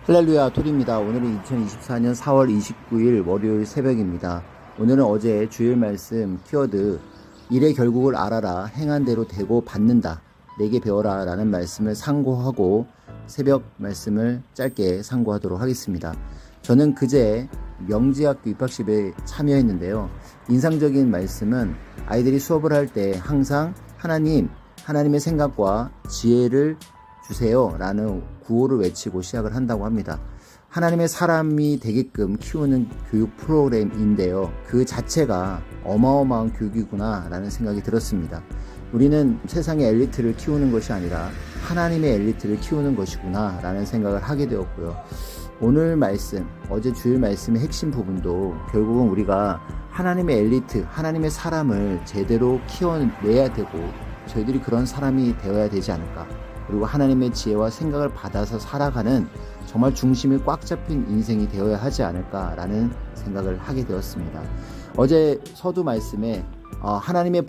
할렐루야 토리입니다. 오늘은 2024년 4월 29일 월요일 새벽입니다. 오늘은 어제 주일 말씀 키워드 일의 결국을 알아라 행한 대로 되고 받는다 내게 배워라 라는 말씀을 상고하고 새벽 말씀을 짧게 상고하도록 하겠습니다. 저는 그제 명지학교 입학식에 참여했는데요. 인상적인 말씀은 아이들이 수업을 할 때 항상 하나님의 생각과 지혜를 주세요 라는 구호를 외치고 시작을 한다고 합니다. 하나님의 사람이 되게끔 키우는 교육 프로그램인데요. 그 자체가 어마어마한 교육이구나 라는 생각이 들었습니다. 우리는 세상의 엘리트를 키우는 것이 아니라 하나님의 엘리트를 키우는 것이구나 라는 생각을 하게 되었고요. 오늘 말씀, 어제 주일 말씀의 핵심 부분도 결국은 우리가 하나님의 엘리트, 하나님의 사람을 제대로 키워내야 되고 저희들이 그런 사람이 되어야 되지 않을까. 그리고 하나님의 지혜와 생각을 받아서 살아가는 정말 중심이 꽉 잡힌 인생이 되어야 하지 않을까라는 생각을 하게 되었습니다. 어제 서두 말씀에 하나님의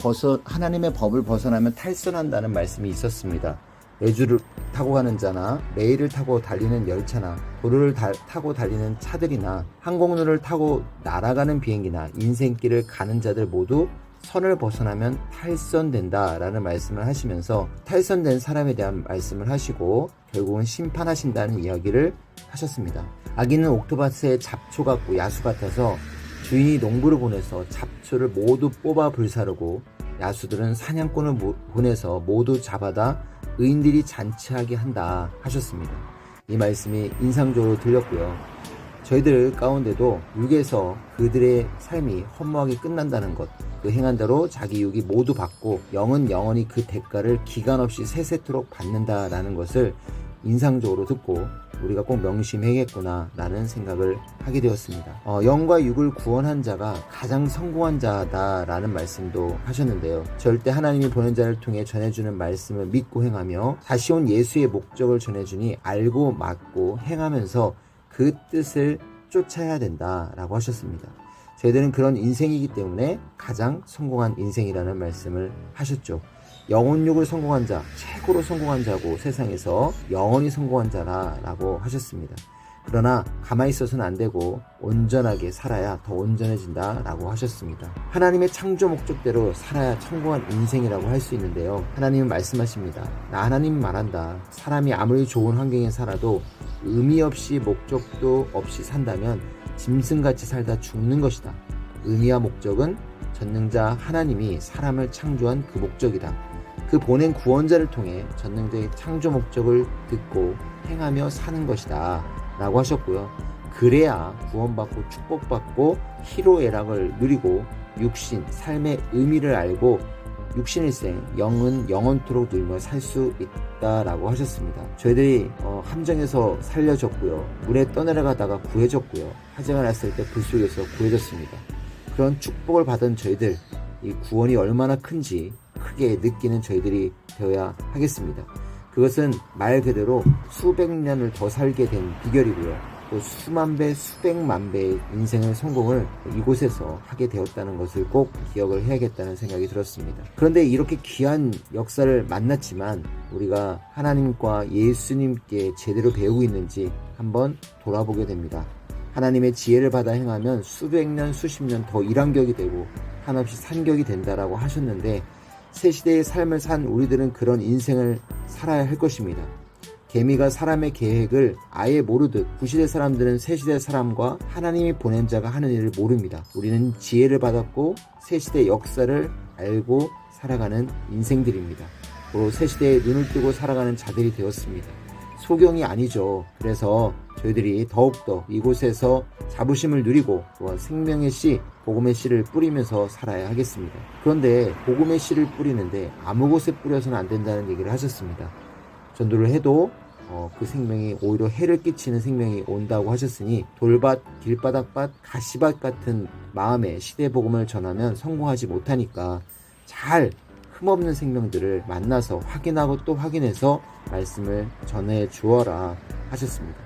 법을 벗어나면 탈선한다는 말씀이 있었습니다. 외주를 타고 가는 자나 레일을 타고 달리는 열차나 도로를 타고 달리는 차들이나 항공로를 타고 날아가는 비행기나 인생길을 가는 자들 모두 선을 벗어나면 탈선된다 라는 말씀을 하시면서 탈선된 사람에 대한 말씀을 하시고 결국은 심판하신다는 이야기를 하셨습니다. 아기는 옥토바스의 잡초 같고 야수 같아서 주인이 농부를 보내서 잡초를 모두 뽑아 불사르고 야수들은 사냥꾼을 보내서 모두 잡아다 의인들이 잔치하게 한다 하셨습니다. 이 말씀이 인상적으로 들렸고요. 저희들 가운데도 육에서 그들의 삶이 허무하게 끝난다는 것, 그 행한 대로 자기 육이 모두 받고 영은 영원히 그 대가를 기간없이 세세토록 받는다라는 것을 인상적으로 듣고 우리가 꼭 명심해야겠구나 라는 생각을 하게 되었습니다. 영과 육을 구원한 자가 가장 성공한 자다라는 말씀도 하셨는데요. 절대 하나님이 보낸 자를 통해 전해주는 말씀을 믿고 행하며 다시 온 예수의 목적을 전해주니 알고 맡고 행하면서 그 뜻을 쫓아야 된다라고 하셨습니다. 저희들은 그런 인생이기 때문에 가장 성공한 인생이라는 말씀을 하셨죠. 영혼육을 성공한 자, 최고로 성공한 자고 세상에서 영원히 성공한 자라고 하셨습니다. 그러나 가만히 있어서는 안 되고 온전하게 살아야 더 온전해진다라고 하셨습니다. 하나님의 창조 목적대로 살아야 성공한 인생이라고 할 수 있는데요. 하나님은 말씀하십니다. 나 하나님 말한다. 사람이 아무리 좋은 환경에 살아도 의미 없이 목적도 없이 산다면 짐승같이 살다 죽는 것이다. 의미와 목적은 전능자 하나님이 사람을 창조한 그 목적이다. 그 보낸 구원자를 통해 전능자의 창조 목적을 듣고 행하며 사는 것이다 라고 하셨고요. 그래야 구원받고 축복받고 희로애락을 누리고 육신, 삶의 의미를 알고 육신일생, 영은 영원토록 누리며 살 수 있다라고 하셨습니다. 저희들이 함정에서 살려졌고요. 물에 떠내려가다가 구해졌고요. 화재가 났을 때 불 속에서 구해졌습니다. 그런 축복을 받은 저희들, 이 구원이 얼마나 큰지 크게 느끼는 저희들이 되어야 하겠습니다. 그것은 말 그대로 수백 년을 더 살게 된 비결이고요. 또 수만 배, 수백만 배의 인생의 성공을 이곳에서 하게 되었다는 것을 꼭 기억을 해야겠다는 생각이 들었습니다. 그런데 이렇게 귀한 역사를 만났지만 우리가 하나님과 예수님께 제대로 배우고 있는지 한번 돌아보게 됩니다. 하나님의 지혜를 받아 행하면 수백 년, 수십 년 더 일한격이 되고 한없이 산격이 된다라고 하셨는데 새 시대의 삶을 산 우리들은 그런 인생을 살아야 할 것입니다. 개미가 사람의 계획을 아예 모르듯 구시대 사람들은 새 시대 사람과 하나님이 보낸 자가 하는 일을 모릅니다. 우리는 지혜를 받았고 새 시대 역사를 알고 살아가는 인생들입니다. 바로 새 시대에 눈을 뜨고 살아가는 자들이 되었습니다. 소경이 아니죠. 그래서 저희들이 더욱더 이곳에서 자부심을 누리고 또한 생명의 씨, 복음의 씨를 뿌리면서 살아야 하겠습니다. 그런데 복음의 씨를 뿌리는데 아무 곳에 뿌려서는 안 된다는 얘기를 하셨습니다. 전도를 해도 그 생명이 오히려 해를 끼치는 생명이 온다고 하셨으니 돌밭, 길바닥밭, 가시밭 같은 마음에 시대 복음을 전하면 성공하지 못하니까 잘 흠없는 생명들을 만나서 확인하고 또 확인해서 말씀을 전해 주어라 하셨습니다.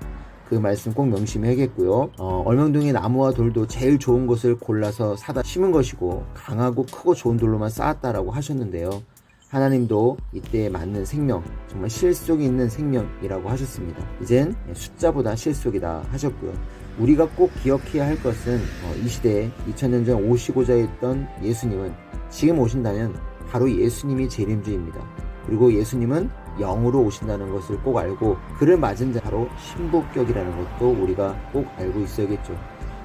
그 말씀 꼭 명심해야겠고요. 얼명둥이 나무와 돌도 제일 좋은 것을 골라서 사다 심은 것이고 강하고 크고 좋은 돌로만 쌓았다라고 하셨는데요. 하나님도 이때에 맞는 생명, 정말 실속이 있는 생명이라고 하셨습니다. 이젠 숫자보다 실속이다 하셨고요. 우리가 꼭 기억해야 할 것은 이 시대에 2000년 전 오시고자 했던 예수님은 지금 오신다면 바로 예수님이 재림주입니다. 그리고 예수님은 영으로 오신다는 것을 꼭 알고 그를 맞은 자 바로 신부격이라는 것도 우리가 꼭 알고 있어야겠죠.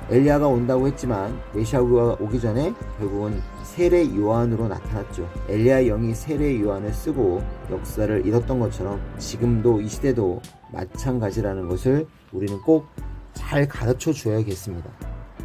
엘리야가 온다고 했지만 메시아가 오기 전에 결국은 세례 요한으로 나타났죠. 엘리야의 영이 세례 요한을 쓰고 역사를 이뤘던 것처럼 지금도 이 시대도 마찬가지라는 것을 우리는 꼭 잘 가르쳐 줘야겠습니다.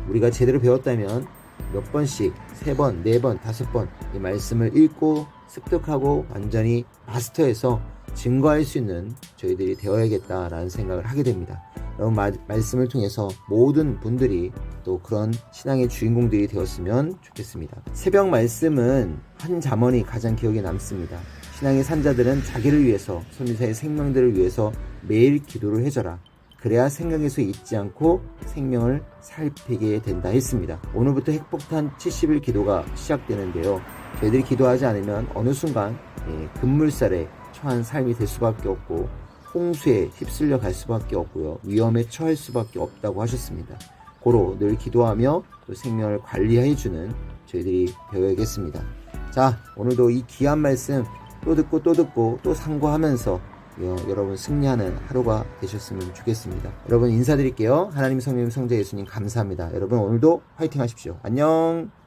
우리가 제대로 배웠다면 몇 번씩 3번, 4번, 5번 이 말씀을 읽고 습득하고 완전히 마스터해서 증거할 수 있는 저희들이 되어야겠다라는 생각을 하게 됩니다. 여러분 말씀을 통해서 모든 분들이 또 그런 신앙의 주인공들이 되었으면 좋겠습니다. 새벽 말씀은 한 잠언이 가장 기억에 남습니다. 신앙의 산자들은 자기를 위해서, 선지자의 생명들을 위해서 매일 기도를 해줘라. 그래야 생명에서 잊지 않고 생명을 살피게 된다 했습니다. 오늘부터 핵폭탄 70일 기도가 시작되는데요. 저희들이 기도하지 않으면 어느 순간 급물살에 처한 삶이 될 수밖에 없고 홍수에 휩쓸려 갈 수밖에 없고요. 위험에 처할 수밖에 없다고 하셨습니다. 고로 늘 기도하며 또 생명을 관리해주는 저희들이 되어야겠습니다. 자, 오늘도 이 귀한 말씀 또 듣고 또 상고하면서 여러분 승리하는 하루가 되셨으면 좋겠습니다. 여러분 인사드릴게요. 하나님, 성령, 성자, 예수님 감사합니다. 여러분 오늘도 화이팅 하십시오. 안녕.